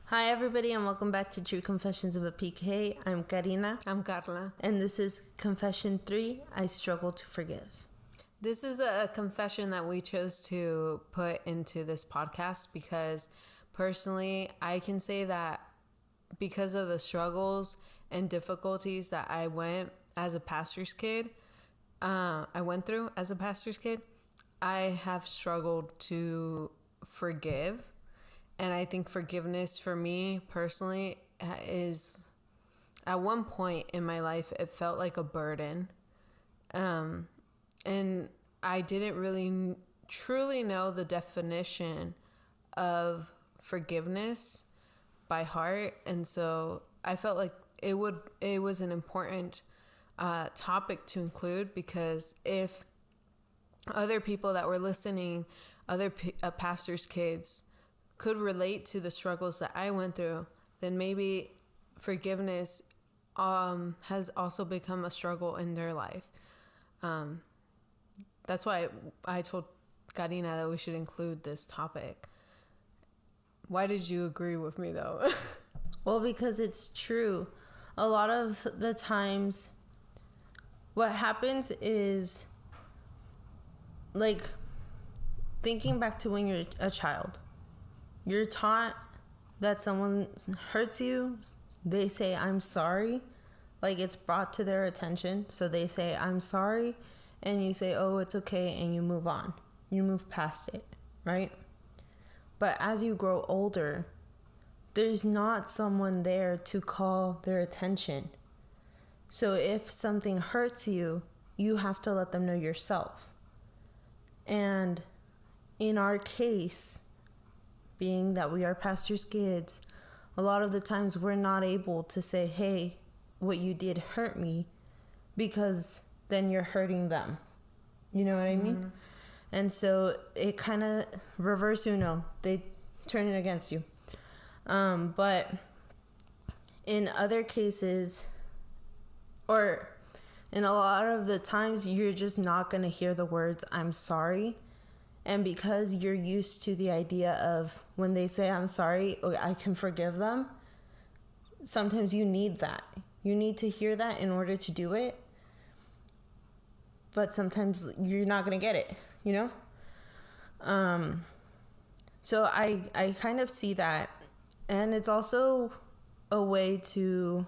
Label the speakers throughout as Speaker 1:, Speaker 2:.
Speaker 1: Hi, everybody, and welcome back to True Confessions of a PK. I'm Karina.
Speaker 2: I'm Carla.
Speaker 1: And this is Confession 3, I Struggle to Forgive.
Speaker 2: This is a confession that we chose to put into this podcast because personally, I can say that because of the struggles and difficulties that I went through as a pastor's kid, I have struggled to forgive. And I think forgiveness for me personally is, at one point in my life, it felt like a burden. And I didn't really truly know the definition of forgiveness by heart. And so I felt like it was an important topic to include, because if other people that were listening, other pastors' kids, could relate to the struggles that I went through, then maybe forgiveness has also become a struggle in their life. That's why I told Karina that we should include this topic. Why did you agree with me, though?
Speaker 1: Well, because it's true. A lot of the times, what happens is, like, thinking back to when you're a child, you're taught that someone hurts you, they say, I'm sorry. Like, it's brought to their attention. So they say, I'm sorry. And you say, oh, it's okay. And you move on. You move past it, right? But as you grow older, there's not someone there to call their attention. So if something hurts you, you have to let them know yourself. And in our case, being that we are pastors' kids, a lot of the times we're not able to say, hey, what you did hurt me, because then you're hurting them. You know what I mean? And so it kind of reverse uno. They turn it against you. But in other cases, or in a lot of the times, you're just not going to hear the words, I'm sorry. And because you're used to the idea of when they say, I'm sorry, I can forgive them, sometimes you need that. You need to hear that in order to do it. But sometimes you're not going to get it, you know? So I kind of see that. And it's also a way to,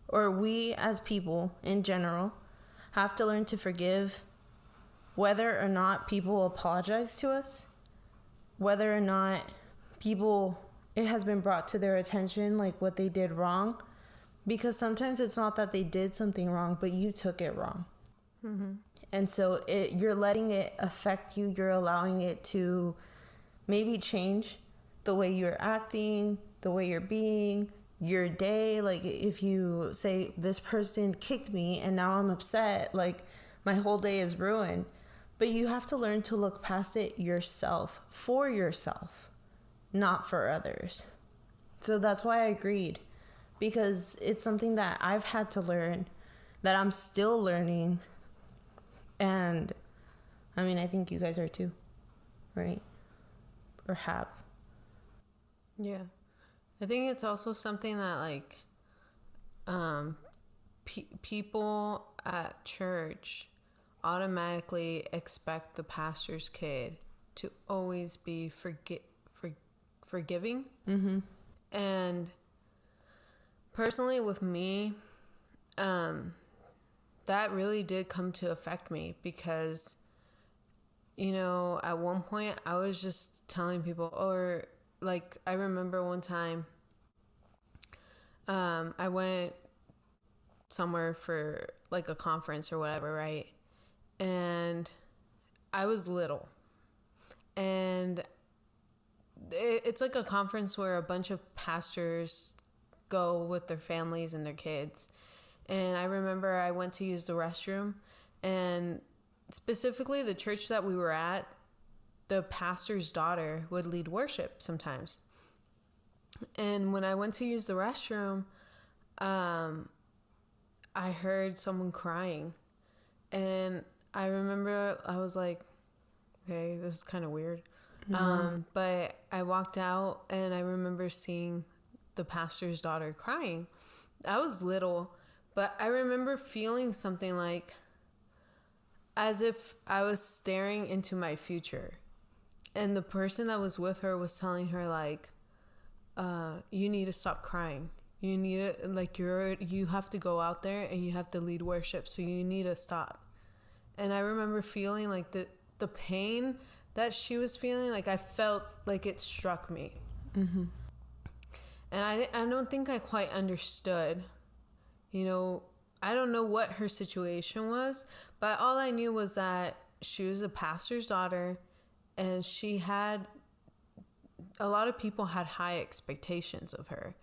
Speaker 1: or we as people in general, have to learn to forgive whether or not people apologize to us, whether or not it has been brought to their attention, like what they did wrong. Because sometimes it's not that they did something wrong, but you took it wrong. Mm-hmm. And so you're letting it affect you. You're allowing it to maybe change the way you're acting, the way you're being, your day. Like if you say, this person kicked me and now I'm upset, like my whole day is ruined. But you have to learn to look past it yourself, for yourself, not for others. So that's why I agreed, because it's something that I've had to learn, that I'm still learning. And I mean, I think you guys are too, right? Or have.
Speaker 2: Yeah. I think it's also something that, like, people at church automatically expect the pastor's kid to always be forgiving. Mm-hmm. And personally with me, that really did come to affect me, because, you know, at one point I was just telling people, or like, I remember one time, I went somewhere for like a conference or whatever, right? And I was little, and it's like a conference where a bunch of pastors go with their families and their kids. And I remember I went to use the restroom, and specifically the church that we were at, the pastor's daughter would lead worship sometimes. And when I went to use the restroom, I heard someone crying, and I remember I was like, okay, this is kind of weird. But I walked out and I remember seeing the pastor's daughter crying. I was little, but I remember feeling something like as if I was staring into my future. And the person that was with her was telling her, like, you need to stop crying. You need to, like, you have to go out there and you have to lead worship. So you need to stop. And I remember feeling like the pain that she was feeling, like I felt like it struck me. Mm-hmm. And I don't think I quite understood, you know, I don't know what her situation was, but all I knew was that she was a pastor's daughter and a lot of people had high expectations of her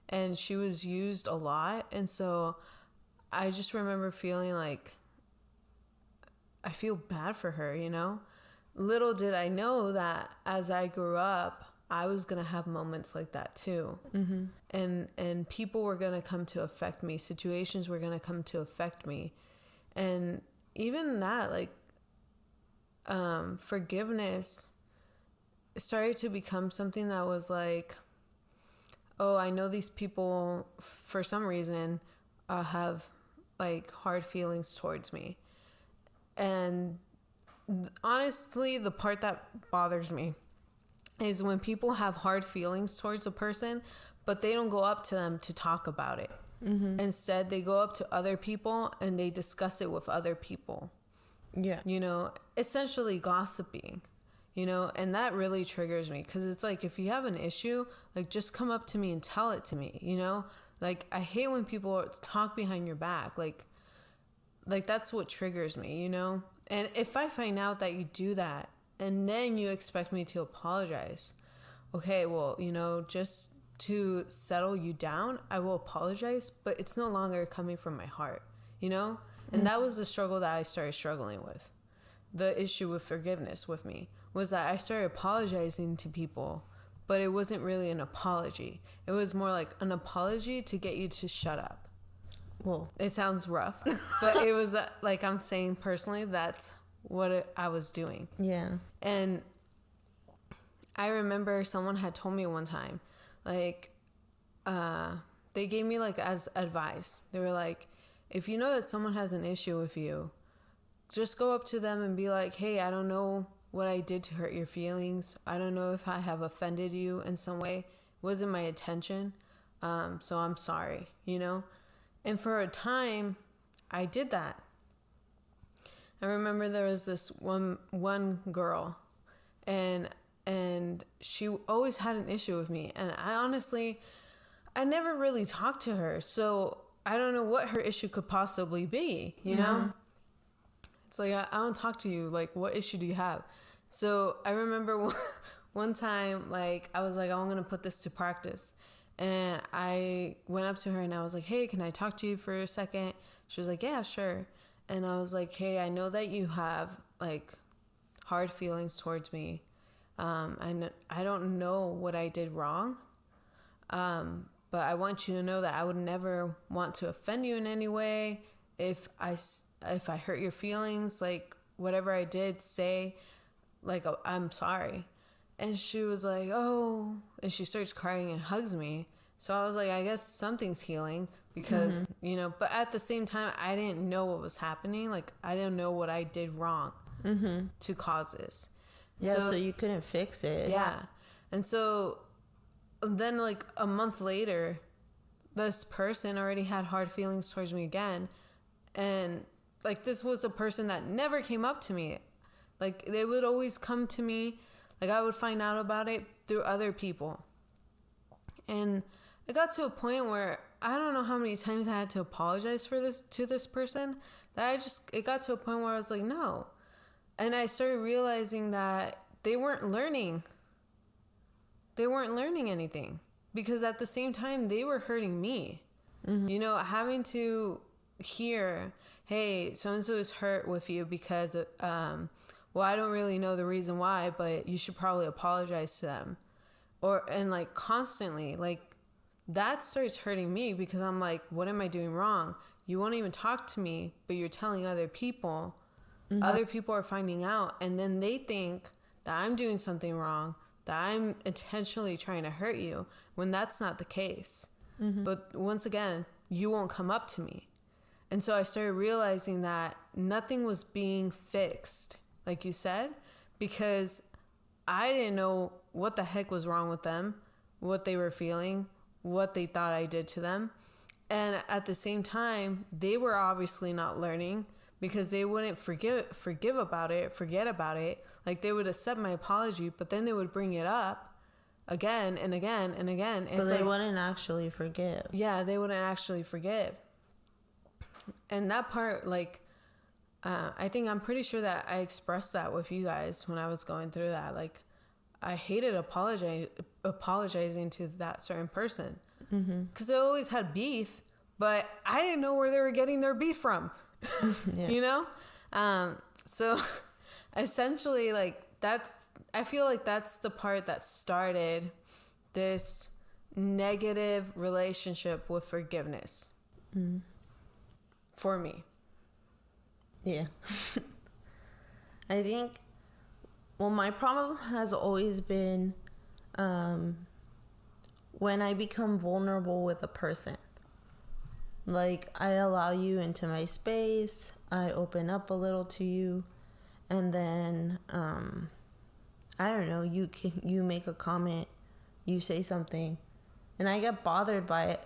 Speaker 2: and she was used a lot. And so I just remember feeling like I feel bad for her, you know? Little did I know that as I grew up, I was going to have moments like that too. Mm-hmm. And people were going to come to affect me. Situations were going to come to affect me. And even that, like, forgiveness started to become something that was like, oh, I know these people for some reason have like hard feelings towards me. And honestly, the part that bothers me is when people have hard feelings towards a person, but they don't go up to them to talk about it. Mm-hmm. Instead, they go up to other people and they discuss it with other people.
Speaker 1: Yeah.
Speaker 2: You know, essentially gossiping, you know, and that really triggers me because it's like, if you have an issue, like, just come up to me and tell it to me, you know? Like, I hate when people talk behind your back. Like that's what triggers me, you know? And if I find out that you do that and then you expect me to apologize, okay, well, you know, just to settle you down, I will apologize, but it's no longer coming from my heart, you know? And that was the struggle that I started struggling with. The issue with forgiveness with me was that I started apologizing to people, but it wasn't really an apology. It was more like an apology to get you to shut up.
Speaker 1: Well,
Speaker 2: it sounds rough, but it was like, I'm saying personally, that's what I was doing.
Speaker 1: Yeah.
Speaker 2: And I remember someone had told me one time, like, they gave me like as advice. They were like, if you know that someone has an issue with you, just go up to them and be like, hey, I don't know what I did to hurt your feelings. I don't know if I have offended you in some way. It wasn't my intention. So I'm sorry, you know? And for a time, I did that. I remember there was this one girl, and she always had an issue with me. And I never really talked to her. So I don't know what her issue could possibly be, you know? It's like, I don't talk to you. Like, what issue do you have? So I remember one time, like, I was like, I'm going to put this to practice. And I went up to her and I was like, hey, can I talk to you for a second? She was like, yeah, sure. And I was like, hey, I know that you have like hard feelings towards me. And I don't know what I did wrong. But I want you to know that I would never want to offend you in any way. If I hurt your feelings, like whatever I did, say, like, I'm sorry. And she was like, oh, and she starts crying and hugs me. So I was like, I guess something's healing because, you know, but at the same time, I didn't know what was happening. Like, I didn't know what I did wrong to cause this.
Speaker 1: Yeah, so you couldn't fix it.
Speaker 2: Yeah. And so then, like, a month later, this person already had hard feelings towards me again. And, like, this was a person that never came up to me. Like, they would always come to me. Like, I would find out about it through other people. And it got to a point where I don't know how many times I had to apologize to this person, that it got to a point where I was like, no. And I started realizing that they weren't learning. They weren't learning anything. Because at the same time, they were hurting me. Mm-hmm. You know, having to hear, hey, so-and-so is hurt with you because well, I don't really know the reason why, but you should probably apologize to them. And like constantly, like that starts hurting me because I'm like, what am I doing wrong? You won't even talk to me, but you're telling other people. Mm-hmm. Other people are finding out, and then they think that I'm doing something wrong, that I'm intentionally trying to hurt you, when that's not the case. But once again, you won't come up to me. And so I started realizing that nothing was being fixed, like you said, because I didn't know what the heck was wrong with them, what they were feeling, what they thought I did to them. And at the same time, they were obviously not learning, because they wouldn't forgive about it, forget about it. Like, they would accept my apology, but then they would bring it up again and again and again.
Speaker 1: But they wouldn't actually forgive.
Speaker 2: Yeah, they wouldn't actually forgive. And that part, like, I'm pretty sure that I expressed that with you guys when I was going through that. Like, I hated apologizing to that certain person, because they always had beef, but I didn't know where they were getting their beef from. Yeah. You know? So essentially, like, I feel like that's the part that started this negative relationship with forgiveness for me.
Speaker 1: Yeah. I think, well, my problem has always been when I become vulnerable with a person. Like, I allow you into my space, I open up a little to you, and then I don't know, you make a comment, you say something, and I get bothered by it.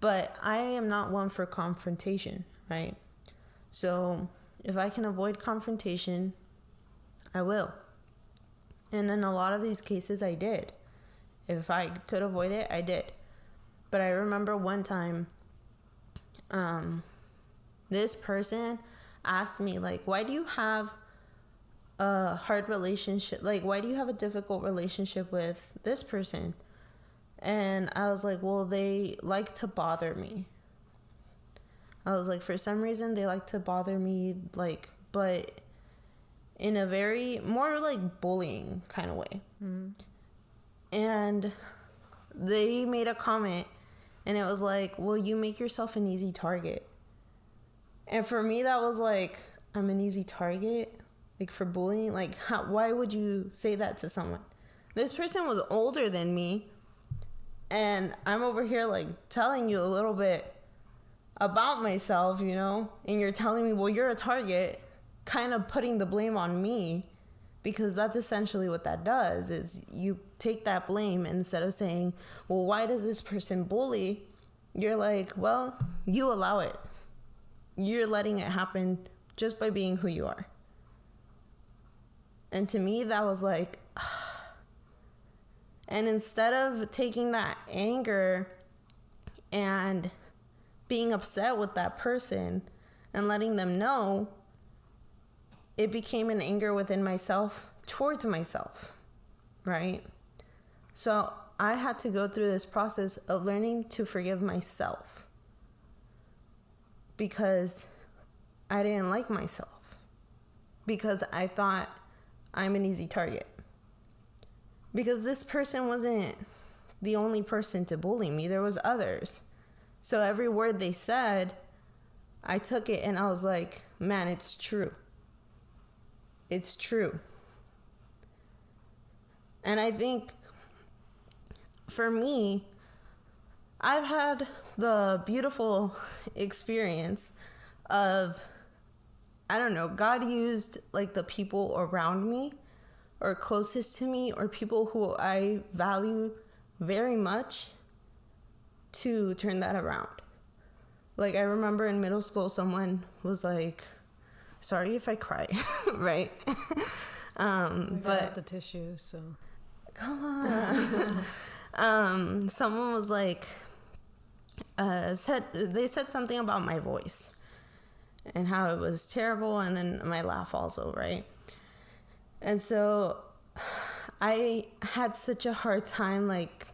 Speaker 1: But I am not one for confrontation, right? So if I can avoid confrontation, I will. And in a lot of these cases, I did. If I could avoid it, I did. But I remember one time, this person asked me, like, why do you have a hard relationship? Like, why do you have a difficult relationship with this person? And I was like, well, they like to bother me. I was like, for some reason, they like to bother me, like, but in a very, more like bullying kind of way. And they made a comment, and it was like, well, you make yourself an easy target. And for me, that was like, I'm an easy target? Like, for bullying? Like, why would you say that to someone? This person was older than me, and I'm over here, like, telling you a little bit about myself, you know? And you're telling me, well, you're a target, kind of putting the blame on me, because that's essentially what that does, is you take that blame instead of saying, well, why does this person bully? You're like, well, you allow it. You're letting it happen just by being who you are. And to me, that was like, and instead of taking that anger and being upset with that person and letting them know, it became an anger within myself towards myself, right? So I had to go through this process of learning to forgive myself, because I didn't like myself, because I thought I'm an easy target, because this person wasn't the only person to bully me. There was others. So every word they said, I took it and I was like, man, it's true. It's true. And I think for me, I've had the beautiful experience of, I don't know, God used like the people around me or closest to me or people who I value very much to turn that around. Like, I remember in middle school, someone was like, sorry if I cry, right?
Speaker 2: But the tissues, so
Speaker 1: come on. Someone was like, they said something about my voice and how it was terrible, and then my laugh also, right? And so I had such a hard time, like,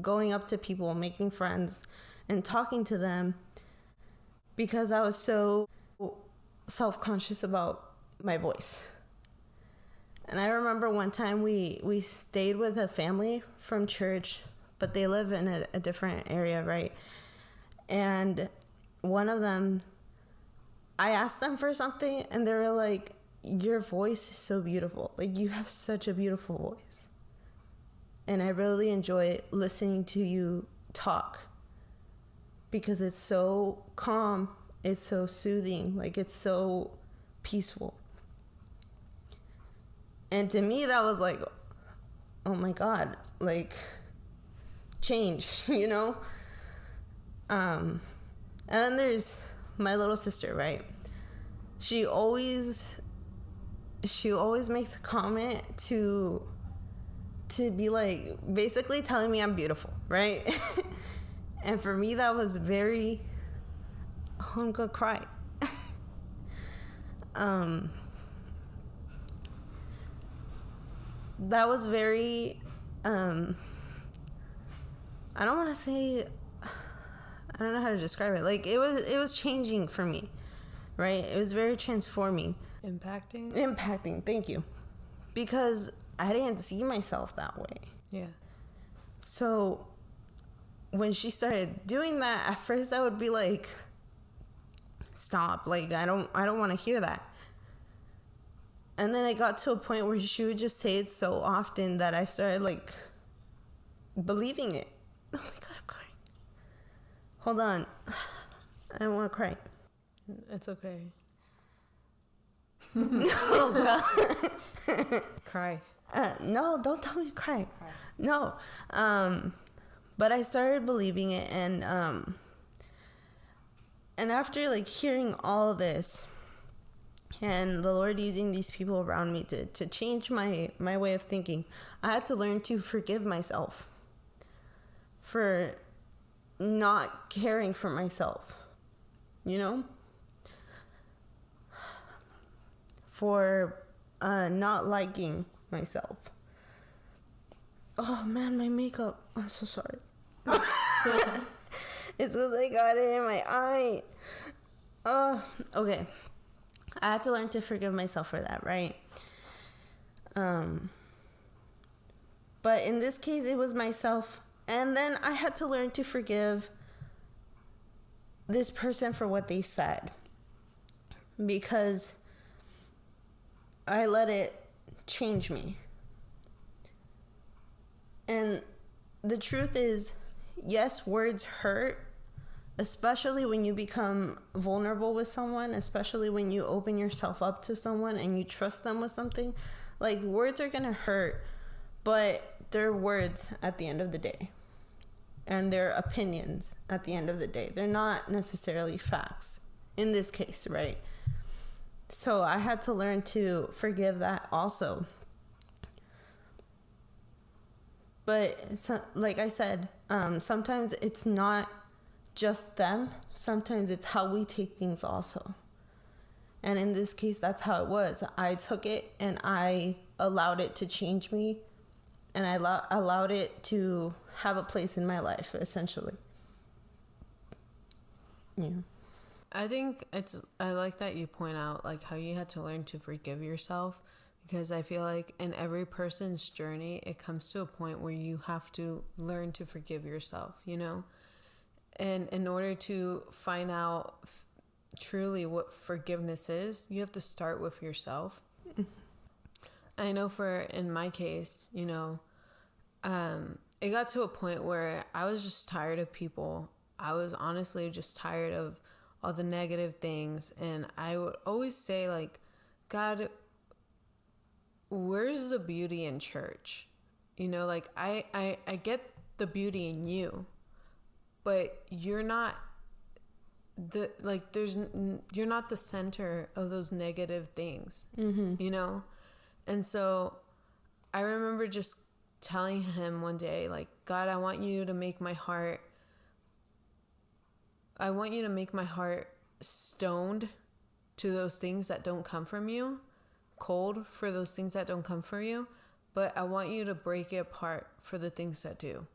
Speaker 1: going up to people, making friends, and talking to them, because I was so self-conscious about my voice. And I remember one time we stayed with a family from church, but they live in a different area, right? And one of them, I asked them for something, and they were like, your voice is so beautiful. Like, you have such a beautiful voice. And I really enjoy listening to you talk because it's so calm. It's so soothing. Like, it's so peaceful. And to me, that was like, oh my God, like, change, you know? And then there's my little sister, right? She always makes a comment to be like, basically telling me I'm beautiful, right? And for me, that was very, oh, I'm gonna cry. That was very, I don't want to say, I don't know how to describe it. Like, it was changing for me, right? It was very transforming. Impacting, thank you. Because I didn't see myself that way.
Speaker 2: Yeah.
Speaker 1: So when she started doing that, at first I would be like, stop, like, I don't want to hear that. And then it got to a point where she would just say it so often that I started, like, believing it. Oh my God, I'm crying. Hold on. I don't want to cry.
Speaker 2: It's okay.
Speaker 1: Oh God.
Speaker 2: Cry.
Speaker 1: No, don't tell me to cry. No. But I started believing it, and after, like, hearing all of this, and the Lord using these people around me to change my way of thinking, I had to learn to forgive myself for not caring for myself, you know? For not liking myself. Oh man, my makeup. I'm so sorry. It's because I got it in my eye. Okay. I had to learn to forgive myself for that, right? But in this case, it was myself. And then I had to learn to forgive this person for what they said. Because I let it change me. And the truth is, yes, words hurt. Especially when you become vulnerable with someone, especially when you open yourself up to someone and you trust them with something. Like, words are gonna hurt, but they're words at the end of the day. And they're opinions at the end of the day. They're not necessarily facts in this case, right? So I had to learn to forgive that also. But so, like I said, sometimes it's not just them. Sometimes it's how we take things also. And in this case, that's how it was. I took it and I allowed it to change me, and I allowed it to have a place in my life, essentially. Yeah.
Speaker 2: I think I like that you point out, like, how you had to learn to forgive yourself, because I feel like in every person's journey, it comes to a point where you have to learn to forgive yourself, you know? And in order to find out truly what forgiveness is, you have to start with yourself. I know in my case, you know, it got to a point where I was just tired of people. I was honestly just tired of all the negative things. And I would always say, like, God, where's the beauty in church? You know, like, I get the beauty in you. But you're not you're not the center of those negative things, you know? And so I remember just telling him one day, like, God, I want you to make my heart stoned to those things that don't come from you, cold for those things that don't come from you, but I want you to break it apart for the things that do.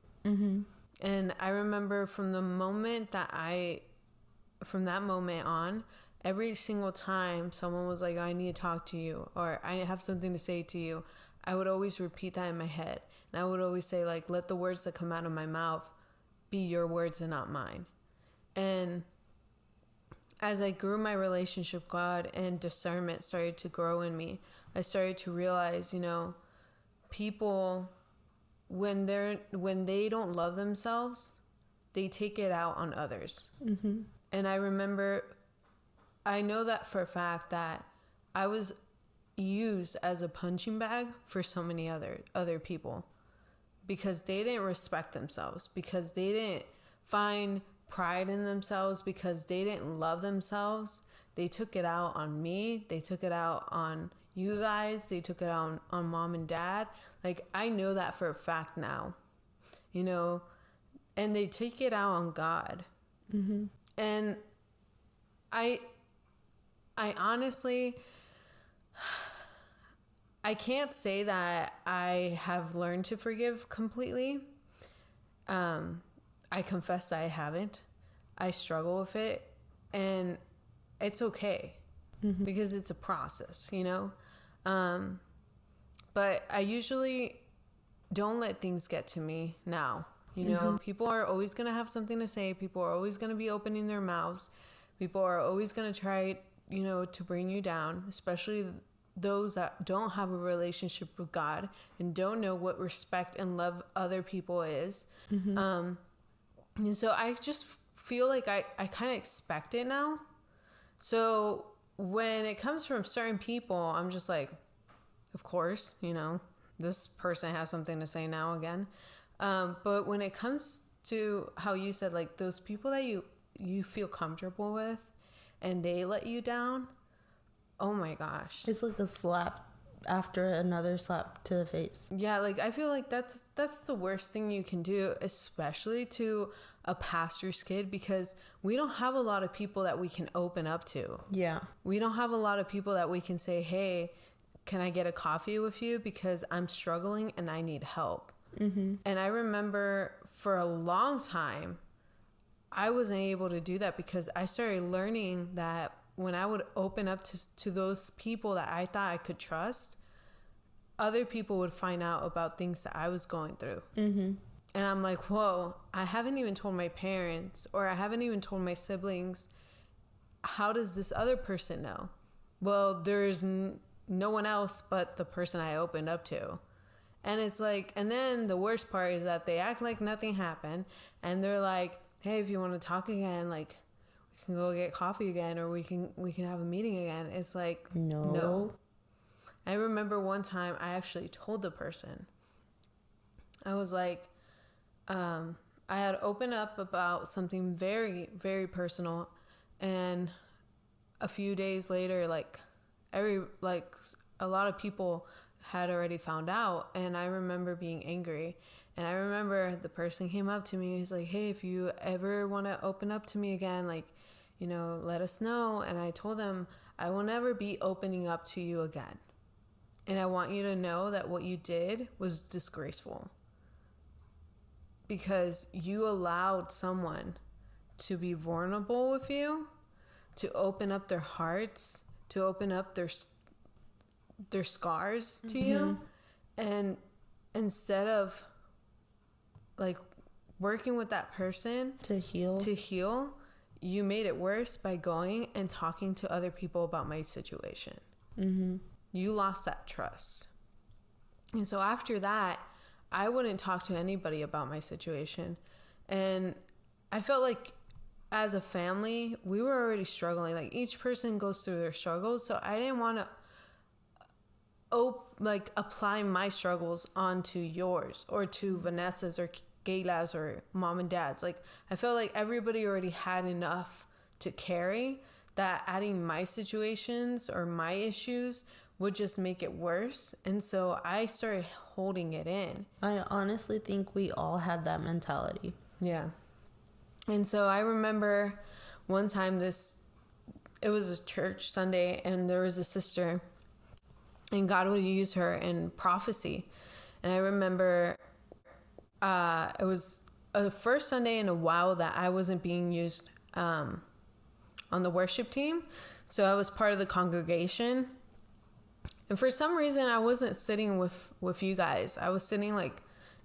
Speaker 2: And I remember from that moment on, every single time someone was like, I need to talk to you, or I have something to say to you, I would always repeat that in my head. And I would always say, like, let the words that come out of my mouth be your words and not mine. And as I grew my relationship with God and discernment started to grow in me, I started to realize, people, when they don't love themselves, they take it out on others. Mm-hmm. And I know that for a fact that I was used as a punching bag for so many other people, because they didn't respect themselves, because they didn't find pride in themselves, because they didn't love themselves. They took it out on me. They took it out on you guys. They took it out on mom and dad. Like, I know that for a fact now, and they take it out on God. Mm-hmm. And I honestly, I can't say that I have learned to forgive completely. I confess that I haven't. I struggle with it, and it's okay, mm-hmm. because it's a process, but I usually don't let things get to me now. Mm-hmm. People are always going to have something to say. People are always going to be opening their mouths. People are always going to try, to bring you down, especially those that don't have a relationship with God and don't know what respect and love other people is. Mm-hmm. And so I just feel like I kind of expect it now. So when it comes from certain people, I'm just like, of course, this person has something to say now again. But when it comes to how you said, like, those people that you feel comfortable with and they let you down, oh my gosh.
Speaker 1: It's like a slap after another slap to the face.
Speaker 2: Yeah, like, I feel like that's the worst thing you can do, especially to a pastor's kid, because we don't have a lot of people that we can open up to. Yeah. We don't have a lot of people that we can say, hey, can I get a coffee with you? Because I'm struggling and I need help. Mm-hmm. And I remember for a long time, I wasn't able to do that, because I started learning that when I would open up to those people that I thought I could trust, other people would find out about things that I was going through. Mm-hmm. And I'm like, whoa, I haven't even told my parents, or I haven't even told my siblings. How does this other person know? Well, there's no one else but the person I opened up to. And it's like, and then the worst part is that they act like nothing happened. And they're like, hey, if you want to talk again, like, we can go get coffee again, or we can have a meeting again. It's like, no. I remember one time I actually told the person, I was like, I had opened up about something very, very personal, and a few days later, a lot of people had already found out, and I remember being angry. And I remember the person came up to me. He's like, hey, if you ever want to open up to me again, let us know. And I told him, I will never be opening up to you again. And I want you to know that what you did was disgraceful, because you allowed someone to be vulnerable with you, to open up their hearts, to open up their scars to mm-hmm. you. And instead of working with that person to heal, you made it worse by going and talking to other people about my situation. Mm-hmm. You lost that trust. And so after that, I wouldn't talk to anybody about my situation. And I felt like as a family, we were already struggling. Like, each person goes through their struggles. So I didn't want to apply my struggles onto yours, or to Vanessa's, or Gayla's, or mom and dad's. Like, I felt like everybody already had enough to carry, that adding my situations or my issues would just make it worse. And so I started holding it in.
Speaker 1: I honestly think we all had that mentality.
Speaker 2: Yeah. And so I remember one time it was a church Sunday, and there was a sister, and God would use her in prophecy. And I remember it was the first Sunday in a while that I wasn't being used on the worship team. So I was part of the congregation. And for some reason, I wasn't sitting with you guys. I was sitting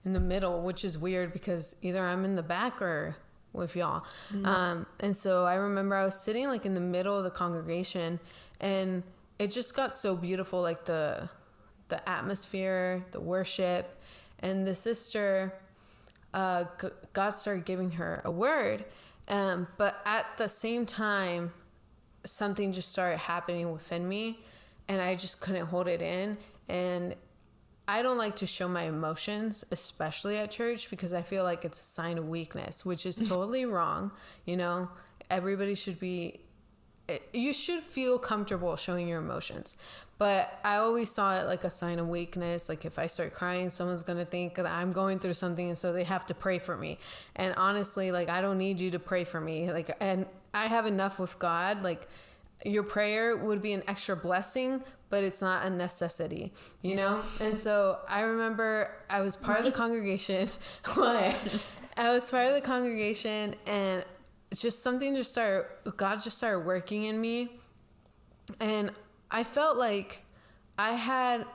Speaker 2: in the middle, which is weird, because either I'm in the back or with y'all. And so I remember I was sitting like in the middle of the congregation, and it just got so beautiful, like the atmosphere, the worship, and the sister, God started giving her a word. But at the same time, something just started happening within me, and I just couldn't hold it in. And I don't like to show my emotions, especially at church, because I feel like it's a sign of weakness, which is totally wrong. You know, everybody should be, you should feel comfortable showing your emotions. But I always saw it like a sign of weakness. Like if I start crying, someone's going to think that I'm going through something, and so they have to pray for me. And honestly, like, I don't need you to pray for me. Like, and I have enough with God. Like, your prayer would be an extra blessing, but it's not a necessity, you know? And so I remember I was part of the congregation. What? I was part of the congregation, and just something just started, God just started working in me. And I felt like I had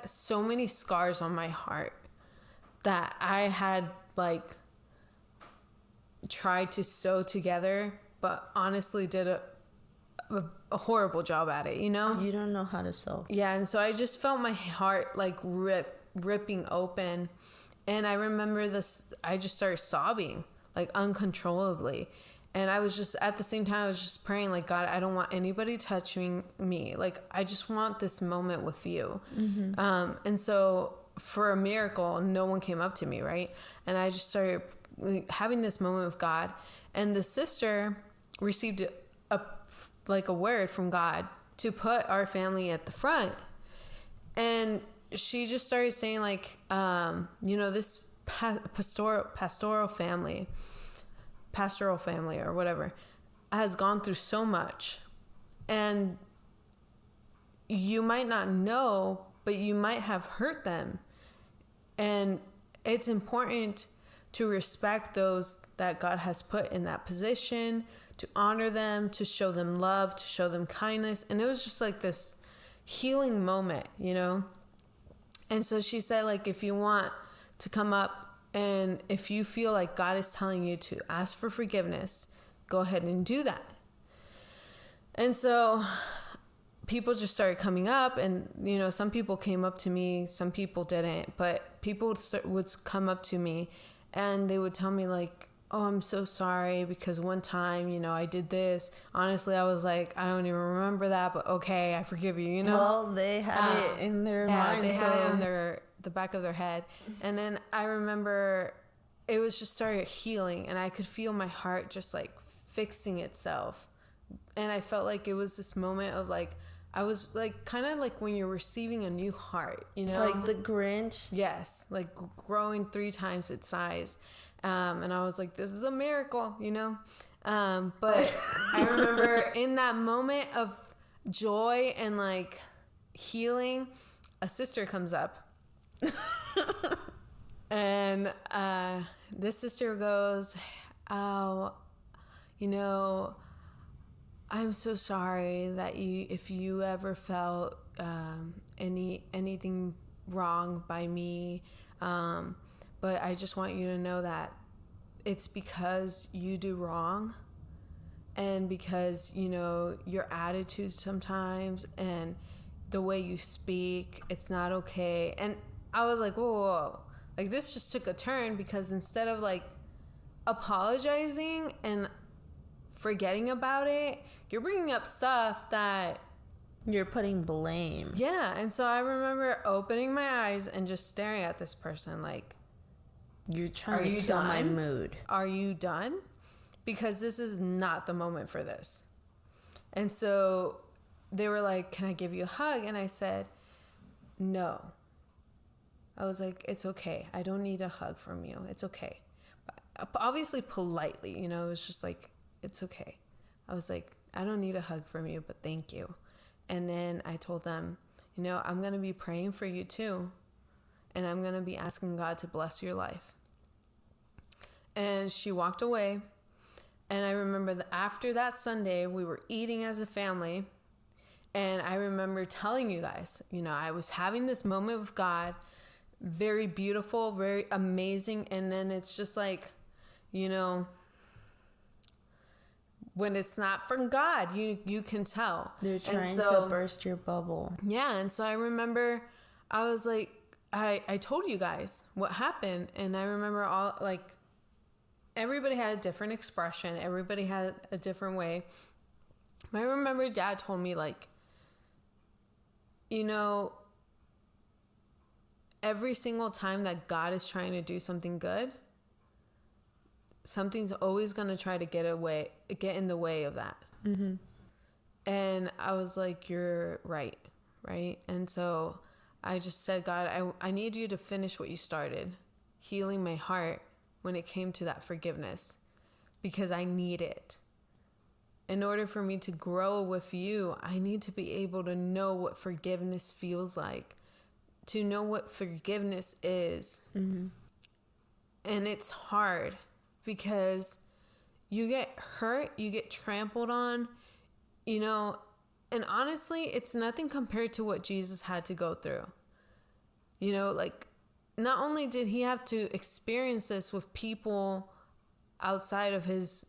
Speaker 2: so many scars on my heart that I had like tried to sew together, but honestly did a horrible job at it, you know?
Speaker 1: You don't know how to sew.
Speaker 2: Yeah, and so I just felt my heart like ripping open. And I remember I just started sobbing like uncontrollably. And I was just, at the same time, I was just praying like, God, I don't want anybody touching me. Like, I just want this moment with you. And so for a miracle, no one came up to me, right? And I just started having this moment with God. And the sister received a word from God to put our family at the front. And she just started saying like, you know, this pastoral family or whatever has gone through so much, and you might not know, but you might have hurt them. And it's important to respect those that God has put in that position, to honor them, to show them love, to show them kindness. And it was just like this healing moment, you know? And so she said, like, if you want to come up and if you feel like God is telling you to ask for forgiveness, go ahead and do that. And so people just started coming up, and, you know, some people came up to me, some people didn't, but people would come up to me and they would tell me like, oh, I'm so sorry because one time, you know, I did this. Honestly, I was like, I don't even remember that, but okay, I forgive you, you know?
Speaker 1: Well, they had it in their mind.
Speaker 2: They had it in the back of their head. And then I remember it was just started healing, and I could feel my heart just like fixing itself. And I felt like it was this moment of like, I was like, kind of like when you're receiving a new heart, you know?
Speaker 1: Like the Grinch.
Speaker 2: Yes, like growing 3 times its size. And I was like, this is a miracle, you know? But I remember in that moment of joy and like healing, a sister comes up. And this sister goes, oh, you know, I'm so sorry that if you ever felt anything wrong by me, but I just want you to know that it's because you do wrong, and because, you know, your attitude sometimes and the way you speak, it's not okay. And I was like, whoa. Like, this just took a turn, because instead of like apologizing and forgetting about it, you're bringing up stuff that
Speaker 1: you're putting blame.
Speaker 2: Yeah. And so I remember opening my eyes and just staring at this person like,
Speaker 1: you're trying to kill my mood.
Speaker 2: Are you done? Because this is not the moment for this. And so they were like, can I give you a hug? And I said, no. I was like, it's okay. I don't need a hug from you. It's okay. But obviously politely, you know, it was just like, it's okay. I was like, I don't need a hug from you, but thank you. And then I told them, you know, I'm going to be praying for you too. And I'm going to be asking God to bless your life. And she walked away. And I remember that after that Sunday, we were eating as a family. And I remember telling you guys, you know, I was having this moment with God very beautiful, very amazing. And then it's just like, you know, when it's not from God, you can tell.
Speaker 1: They're trying to burst your bubble.
Speaker 2: Yeah. And so I remember I was like, I told you guys what happened. And I remember all, like, everybody had a different expression. Everybody had a different way. I remember Dad told me, like, you know, every single time that God is trying to do something good, something's always going to try to get in the way of that. Mm-hmm. And I was like, you're right. Right. And so I just said, God, I need you to finish what you started, healing my heart when it came to that forgiveness, because I need it. In order for me to grow with you, I need to be able to know what forgiveness feels like, to know what forgiveness is. Mm-hmm. And it's hard because you get hurt, you get trampled on, you know, and honestly, it's nothing compared to what Jesus had to go through. You know, like, not only did he have to experience this with people outside of his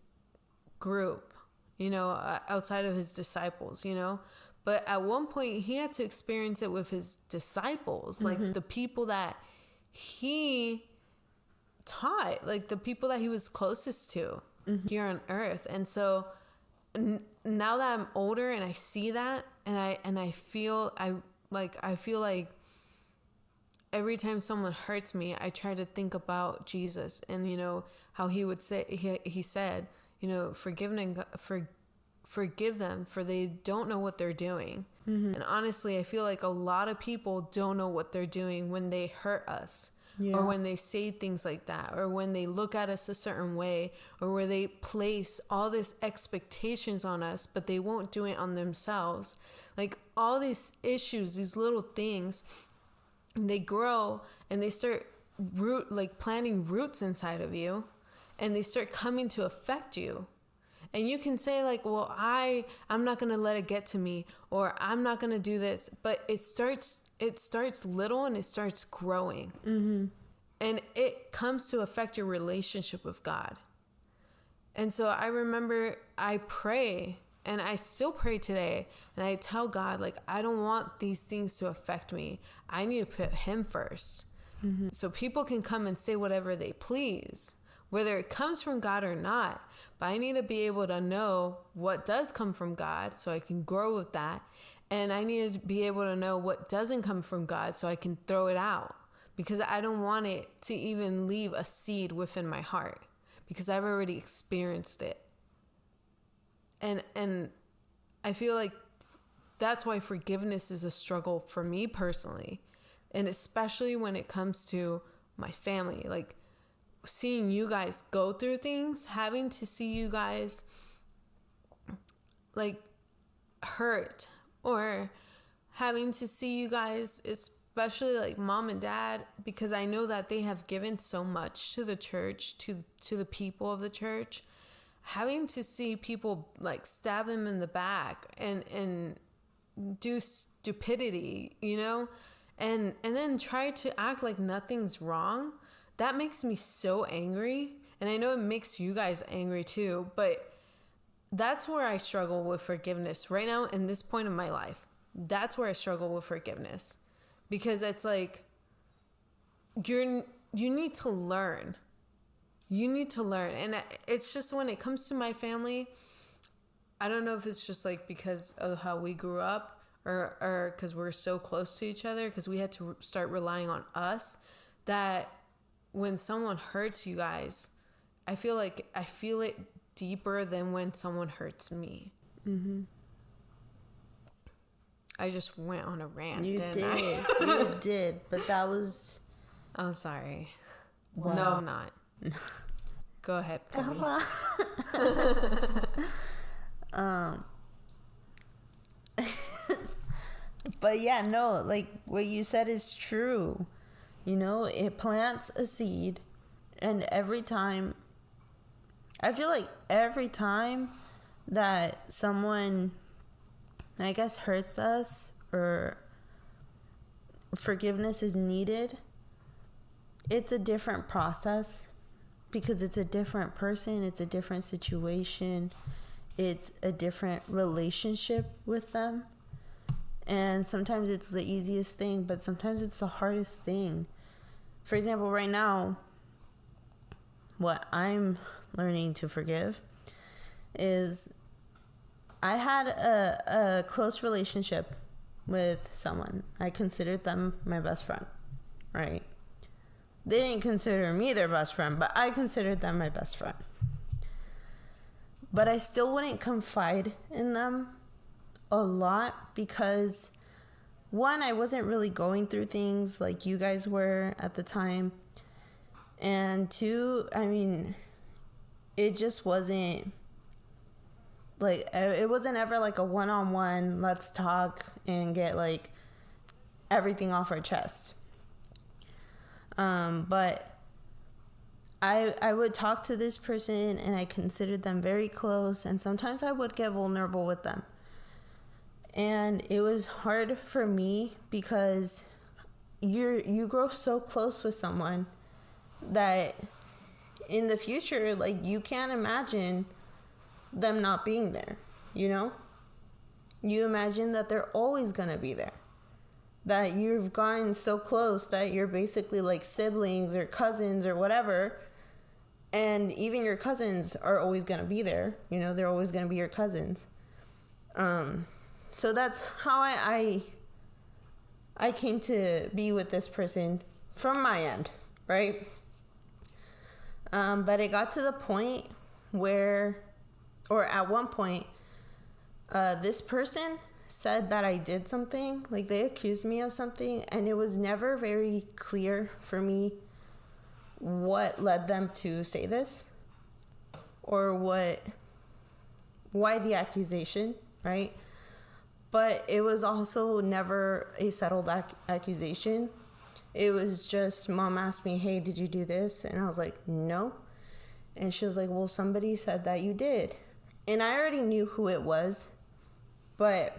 Speaker 2: group, you know, outside of his disciples, you know, but at one point he had to experience it with his disciples, mm-hmm. like the people that he taught, like the people that he was closest to mm-hmm. here on earth. And so now that I'm older and I see that, and I feel like every time someone hurts me, I try to think about Jesus and, you know, how he would say, he said, you know, forgive them, for they don't know what they're doing. Mm-hmm. And honestly, I feel like a lot of people don't know what they're doing when they hurt us. Yeah. Or when they say things like that, or when they look at us a certain way, or where they place all these expectations on us, but they won't do it on themselves. Like, all these issues, these little things, they grow and they start planting roots inside of you, and they start coming to affect you. And you can say, like, well, I'm not going to let it get to me, or I'm not going to do this. But it starts little and it starts growing. Mm-hmm. And it comes to affect your relationship with God. And so I remember I pray, and I still pray today, and I tell God, like, I don't want these things to affect me. I need to put him first. Mm-hmm. So people can come and say whatever they please, whether it comes from God or not. But I need to be able to know what does come from God so I can grow with that. And I need to be able to know what doesn't come from God so I can throw it out, because I don't want it to even leave a seed within my heart, because I've already experienced it. And I feel like that's why forgiveness is a struggle for me personally. And especially when it comes to my family, like seeing you guys go through things, having to see you guys like hurt, or having to see you guys, especially like mom and dad, because I know that they have given so much to the church, to the people of the church. Having to see people like stab them in the back and do stupidity, you know, and then try to act like nothing's wrong. That makes me so angry. And I know it makes you guys angry too, but that's where I struggle with forgiveness right now in this point of my life. That's where I struggle with forgiveness, because it's like, you need to learn. You need to learn. And it's just, when it comes to my family, I don't know if it's just like because of how we grew up, or because we're so close to each other, because we had to start relying on us, that when someone hurts you guys, I feel it deeper than when someone hurts me. Mm-hmm. I just went on a rant. You
Speaker 1: did, but that was...
Speaker 2: I'm sorry. Wow. No, I'm not. Go ahead.
Speaker 1: But yeah, no, like what you said is true. You know, it plants a seed, and every time, I feel like every time that someone, I guess, hurts us or forgiveness is needed, it's a different process because it's a different person, it's a different situation, it's a different relationship with them. And sometimes it's the easiest thing, but sometimes it's the hardest thing. For example, right now, what I'm learning to forgive is I had a close relationship with someone. I considered them my best friend, right? They didn't consider me their best friend, but I considered them my best friend. But I still wouldn't confide in them a lot because, one, I wasn't really going through things like you guys were at the time. And two, I mean, it just wasn't like, it wasn't ever like a one-on-one, let's talk and get like everything off our chest. But I would talk to this person and I considered them very close, and sometimes I would get vulnerable with them. And it was hard for me because you grow so close with someone that in the future, like, you can't imagine them not being there, you know? You imagine that they're always gonna be there. That you've gotten so close that you're basically like siblings or cousins or whatever. And even your cousins are always gonna be there. You know, they're always gonna be your cousins. So that's how I came to be with this person from my end, right? But it got to the point where, or at one point, this person said that I did something, like they accused me of something, and it was never very clear for me what led them to say this or why the accusation, right? But it was also never a settled accusation. It was just, Mom asked me, hey, did you do this? And I was like, no. And she was like, well, somebody said that you did. And I already knew who it was, but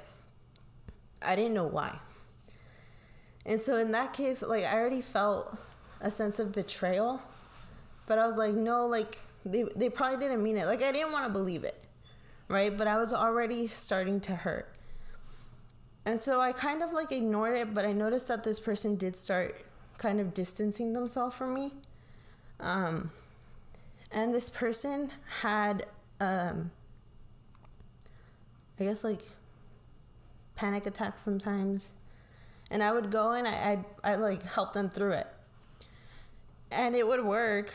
Speaker 1: I didn't know why. And so in that case, like, I already felt a sense of betrayal, but I was like, no, like, they probably didn't mean it. Like, I didn't want to believe it, right? But I was already starting to hurt. And so I kind of like ignored it, but I noticed that this person did start kind of distancing themselves from me. And this person had, I guess, like, panic attacks sometimes. And I would go and I like help them through it. And it would work.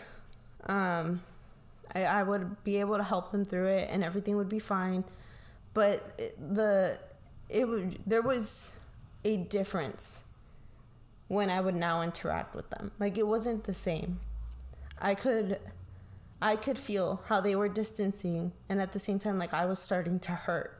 Speaker 1: I would be able to help them through it and everything would be fine. But there was a difference when I would now interact with them. Like, it wasn't the same. I could feel how they were distancing, and at the same time, like, I was starting to hurt.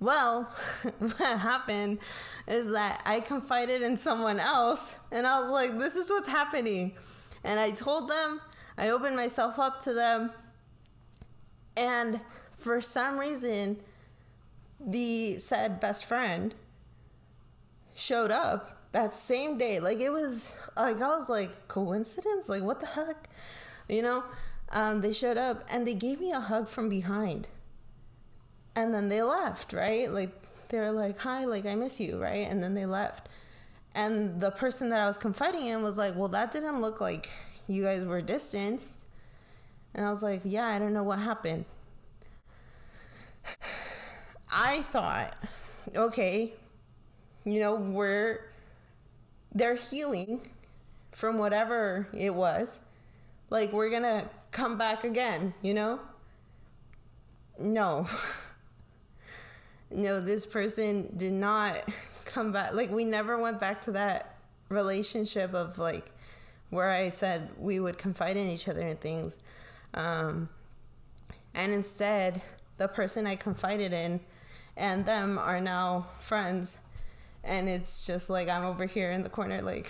Speaker 1: Well, what happened is that I confided in someone else, and I was like, this is what's happening. And I told them, I opened myself up to them, and for some reason, the said best friend showed up that same day. Like, it was like, I was like, coincidence? Like, what the heck? You know? They showed up and they gave me a hug from behind. And then they left, right? Like, they were like, hi, like, I miss you, right? And then they left. And the person that I was confiding in was like, well, that didn't look like you guys were distanced. And I was like, yeah, I don't know what happened. I thought, okay, you know, they're healing from whatever it was. Like, we're gonna come back again, you know? No. No, this person did not come back. Like, we never went back to that relationship of, like, where I said we would confide in each other and things. And instead, the person I confided in and them are now friends. And it's just like, I'm over here in the corner, like,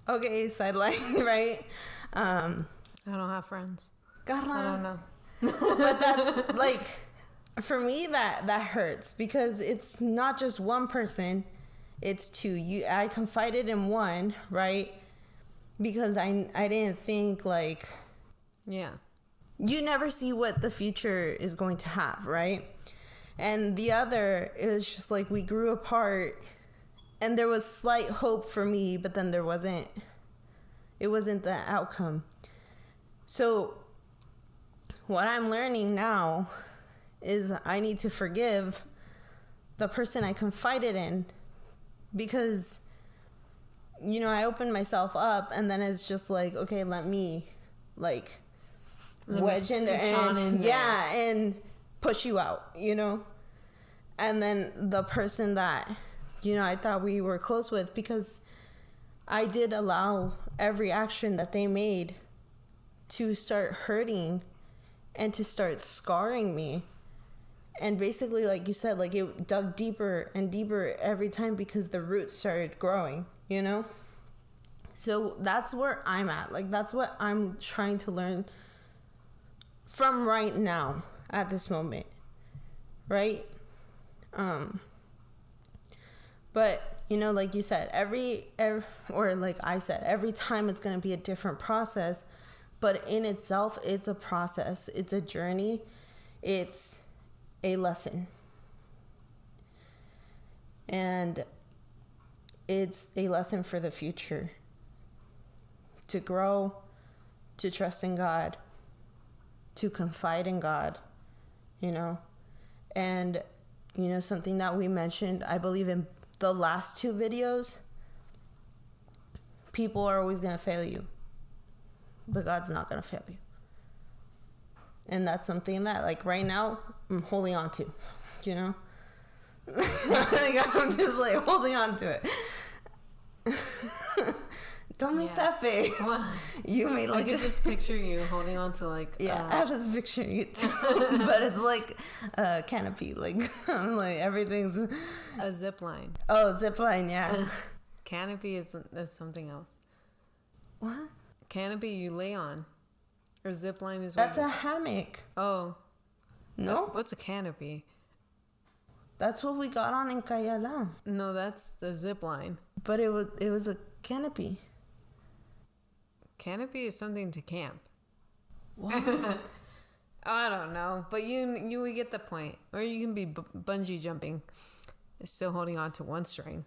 Speaker 1: okay, sideline, right?
Speaker 2: I don't have friends. I don't know.
Speaker 1: But that's, like, for me, that hurts because it's not just one person. It's two. I confided in one, right? Because I didn't think like,
Speaker 2: Yeah.
Speaker 1: you never see what the future is going to have, right? And the other is just like we grew apart, and there was slight hope for me, but then there wasn't. It wasn't the outcome. So what I'm learning now is I need to forgive the person I confided in, because, you know, I opened myself up, and then it's just like, okay, let me like wedge in there and and push you out, you know. And then the person that, you know, I thought we were close with, because I did allow every action that they made to start hurting and to start scarring me. And basically, like you said, like it dug deeper and deeper every time, because the roots started growing, you know? So that's where I'm at. Like, that's what I'm trying to learn from right now at this moment, right? But, you know, like you said, every or like I said, every time it's going to be a different process, but in itself, it's a process. It's a journey. It's a lesson. And it's a lesson for the future. To grow, to trust in God, to confide in God, you know. And, you know, something that we mentioned, I believe in the last two videos, people are always going to fail you, but God's not going to fail you. And that's something that, like, right now, I'm holding on to, you know? Like, I'm just, like, holding on to it. Don't make that face. What? You made, like...
Speaker 2: I could just picture you holding on to, like...
Speaker 1: Yeah, I was picturing you, too. But it's, like, a canopy. Like, I'm like, everything's...
Speaker 2: A zip line.
Speaker 1: Oh, zip line, yeah.
Speaker 2: Canopy is something else.
Speaker 1: What?
Speaker 2: Canopy you lay on. Or zip line is...
Speaker 1: That's a hammock.
Speaker 2: Oh.
Speaker 1: No?
Speaker 2: What's a canopy?
Speaker 1: That's what we got on in Cayala.
Speaker 2: No, that's the zip line.
Speaker 1: But it was a canopy.
Speaker 2: Canopy is something to camp.
Speaker 1: What?
Speaker 2: I don't know, but you would get the point. Or you can be bungee jumping, still holding on to one string.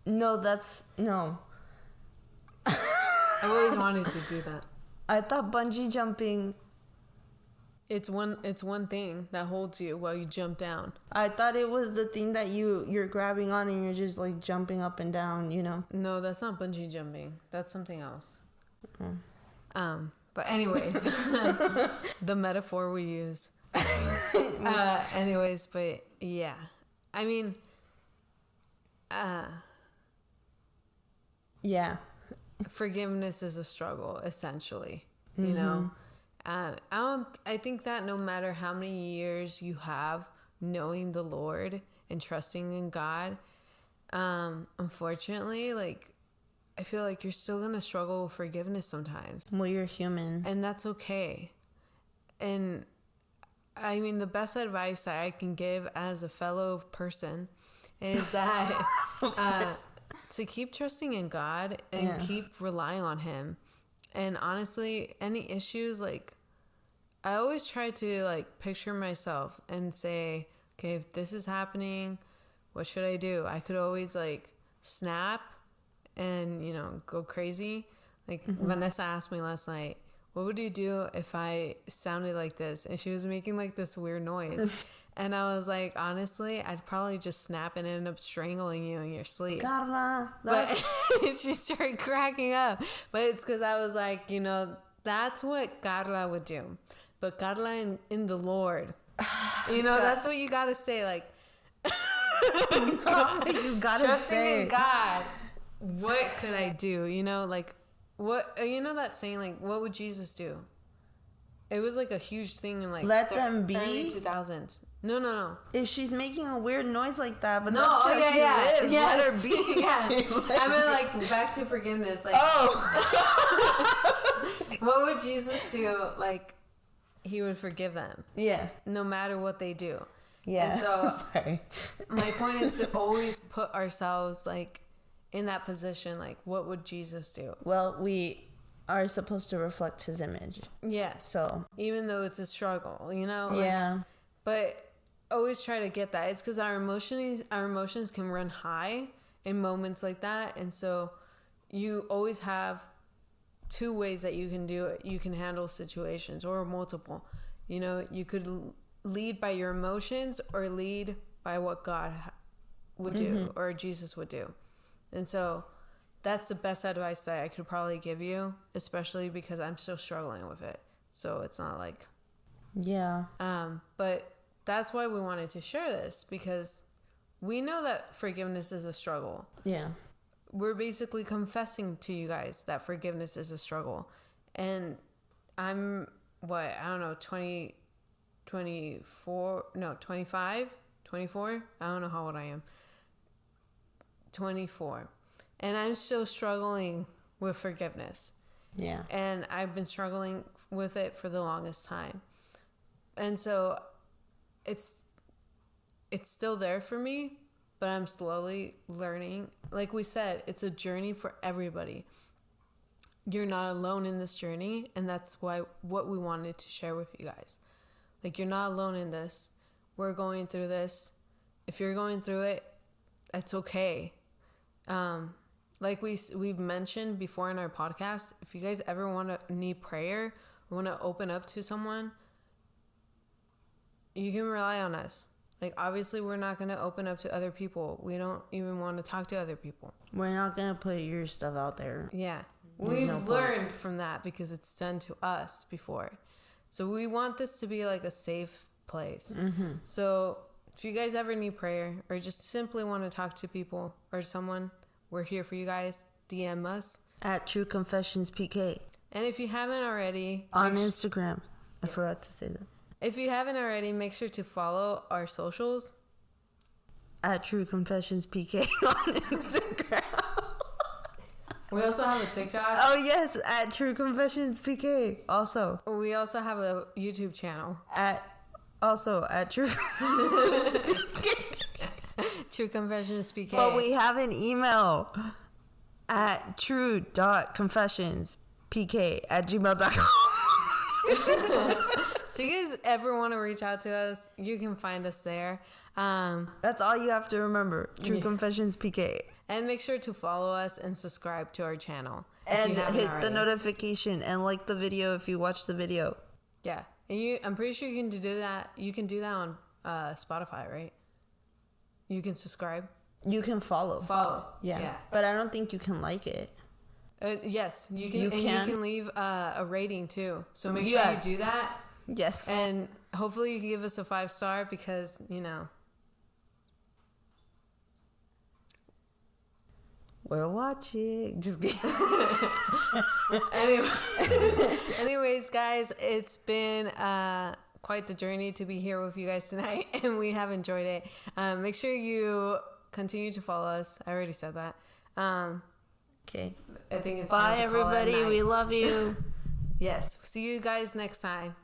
Speaker 1: No, no.
Speaker 2: I've always wanted to do that.
Speaker 1: I thought bungee jumping...
Speaker 2: It's one thing that holds you while you jump down.
Speaker 1: I thought it was the thing that you're grabbing on and you're just like jumping up and down, you know?
Speaker 2: No, that's not bungee jumping. That's something else. But anyways, the metaphor we use. Anyways, but yeah, I mean,
Speaker 1: yeah,
Speaker 2: forgiveness is a struggle, essentially. Mm-hmm. You know, I think that no matter how many years you have knowing the Lord and trusting in God, unfortunately, like, I feel like you're still going to struggle with forgiveness sometimes.
Speaker 1: Well, you're human.
Speaker 2: And that's okay. And I mean, the best advice that I can give as a fellow person is that to keep trusting in God and keep relying on Him. And honestly, any issues, like, I always try to, like, picture myself and say, okay, if this is happening, what should I do? I could always, like, snap and, you know, go crazy. Like, Vanessa asked me last night, what would you do if I sounded like this? And she was making, like, this weird noise. And I was like, honestly, I'd probably just snap and end up strangling you in your sleep.
Speaker 1: Carla.
Speaker 2: But she started cracking up. But it's because I was like, you know, that's what Carla would do. But Carla in the Lord. You know, that's what you got to say. Like,
Speaker 1: you got to say.
Speaker 2: In God. What could I do? You know, like, what, you know that saying, like, what would Jesus do? It was like a huge thing in like
Speaker 1: let them be
Speaker 2: early 2000s. No.
Speaker 1: If she's making a weird noise like that, but
Speaker 2: no,
Speaker 1: that's how she lives.
Speaker 2: Yes.
Speaker 1: Let her be.
Speaker 2: Yes. I mean, like, back to forgiveness. Like, what would Jesus do? Like, He would forgive them.
Speaker 1: Yeah.
Speaker 2: No matter what they do.
Speaker 1: Yeah.
Speaker 2: And so
Speaker 1: Sorry.
Speaker 2: my point is to always put ourselves like in that position. Like, what would Jesus do?
Speaker 1: Well, we are supposed to reflect his image.
Speaker 2: Yes.
Speaker 1: So,
Speaker 2: even though it's a struggle,
Speaker 1: yeah.
Speaker 2: But always try to get that. It's because our emotions can run high in moments like that. And so you always have two ways that you can do it. You can handle situations, or multiple. You could lead by your emotions or lead by what God would do or Jesus would do. And so that's the best advice that I could probably give you, especially because I'm still struggling with it. So it's not like...
Speaker 1: Yeah.
Speaker 2: But that's why we wanted to share this, because we know that forgiveness is a struggle.
Speaker 1: Yeah.
Speaker 2: We're basically confessing to you guys that forgiveness is a struggle. And I'm, 25, 24? I don't know how old I am. 24. And I'm still struggling with forgiveness.
Speaker 1: Yeah.
Speaker 2: And I've been struggling with it for the longest time. And so it's still there for me, but I'm slowly learning. Like we said, it's a journey for everybody. You're not alone in this journey, and that's what we wanted to share with you guys. Like, you're not alone in this. We're going through this. If you're going through it, it's okay. Like we've mentioned before in our podcast, if you guys ever need prayer, or want to open up to someone, you can rely on us. Like, obviously, we're not going to open up to other people. We don't even want to talk to other people.
Speaker 1: We're not going to put your stuff out there.
Speaker 2: Yeah. We've learned from that because it's done to us before. So we want this to be like a safe place. Mm-hmm. So if you guys ever need prayer or just simply want to talk to people or someone, we're here for you guys. DM us.
Speaker 1: At True Confessions PK.
Speaker 2: And if you haven't already...
Speaker 1: On Instagram. I forgot to say that.
Speaker 2: If you haven't already, make sure to follow our socials.
Speaker 1: At True Confessions PK on Instagram.
Speaker 2: We also have a TikTok.
Speaker 1: Oh, yes. At True Confessions PK. Also.
Speaker 2: We also have a YouTube channel.
Speaker 1: At True
Speaker 2: True Confessions PK.
Speaker 1: But we have an email. At true.confessionspk@gmail.com.
Speaker 2: So you guys ever want to reach out to us, you can find us there.
Speaker 1: That's all you have to remember. True Confessions PK.
Speaker 2: And make sure to follow us and subscribe to our channel.
Speaker 1: And hit the notification and like the video if you watch the video.
Speaker 2: Yeah. And I'm pretty sure you can do that. You can do that on Spotify, right? You can subscribe.
Speaker 1: You can follow.
Speaker 2: Yeah.
Speaker 1: But I don't think you can like it.
Speaker 2: Yes, you can. You can leave a rating too. So make sure you do that.
Speaker 1: Yes.
Speaker 2: And hopefully you can give us a 5-star because,
Speaker 1: we're watching. Just kidding.
Speaker 2: Anyways, guys, it's been quite the journey to be here with you guys tonight, and we have enjoyed it. Make sure you continue to follow us. I already said that.
Speaker 1: Okay.
Speaker 2: I think it's
Speaker 1: bye, everybody. We love you.
Speaker 2: Yes. See you guys next time.